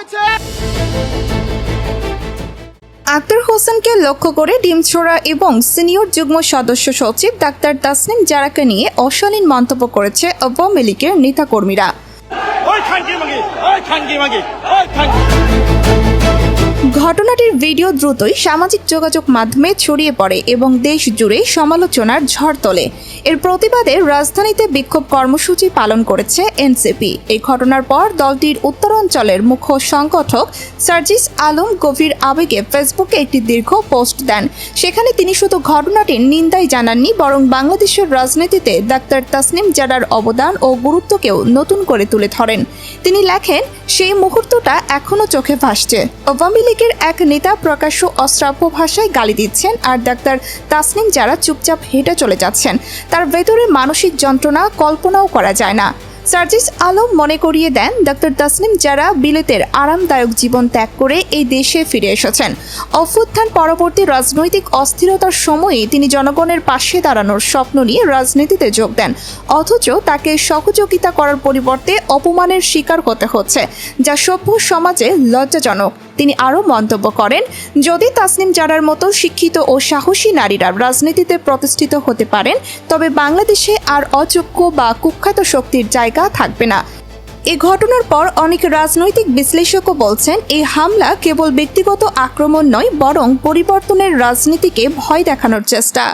হয়েছে। আক্তার হোসেনকে লক্ষ্য করে ডিমছোড়া এবং সিনিয়র যুগ্ম সদস্য সচিব ডাক্তার তাসনিম জারাকে নিয়ে অশালীন মন্তব্য করেছে আওয়ামী লীগের নেতাকর্মীরা। ঘটনাটির ভিডিও দ্রুতই সামাজিক যোগাযোগ মাধ্যমে ছড়িয়ে পড়ে এবং দেশ জুড়ে সমালোচনার ঝড় তোলে। এর প্রতিবাদে রাজধানীতে বিক্ষোভ কর্মসূচি পালন করেছে এনসিপি। এই ঘটনার পর দলটির উত্তরাঞ্চলের মুখ্য সংগঠক সার্জিস আলম গভীর আবেগে ফেসবুকে একটি দীর্ঘ পোস্ট দেন। সেখানে তিনি শুধু ঘটনাটির নিন্দাই জানাননি, বরং বাংলাদেশের রাজনীতিতে ডাক্তার তাসনিম জারার অবদান ও গুরুত্বকেও নতুন করে তুলে ধরেন। তিনি লেখেন, সেই মুহূর্তটা এখনো চোখে ভাসছে। আওয়ামী লীগের এক নেতা প্রকাশ্য অশ্রাব্য ভাষায় গালি দিচ্ছেন আর ডাক্তার তাসনিম জারা চুপচাপ হেঁটে চলে যাচ্ছেন। তার ভেতরে মানসিক যন্ত্রণা কল্পনাও করা যায় না। সার্জিস আলম মনে করিয়ে দেন, ডাক্তার তাসনিম জারা বিলেতের আরামদায়ক জীবন ত্যাগ করে এই দেশে ফিরে এসেছেন। অভ্যুত্থান পরবর্তী রাজনৈতিক অস্থিরতার সময়ে তিনি জনগণের পাশে দাঁড়ানোর স্বপ্ন নিয়ে রাজনীতিতে যোগ দেন, অথচ তাকে সহযোগিতা করার পরিবর্তে অপমানের শিকার হতে হচ্ছে, যা সভ্য সমাজে লজ্জাজনক। তিনি আরও মন্তব্য করেন, যদি তাসনিম জারার মতো শিক্ষিত ও সাহসী নারীরা রাজনীতিতে প্রতিষ্ঠিত হতে পারেন, তবে বাংলাদেশে আর অযোগ্য বা কুখ্যাত শক্তির জায়গা থাকবে না। এই ঘটনার পর অনেক রাজনৈতিক বিশ্লেষকও বলছেন, এই হামলা কেবল ব্যক্তিগত আক্রমণ নয়, বরং পরিবর্তনের রাজনীতিকে ভয় দেখানোর চেষ্টা।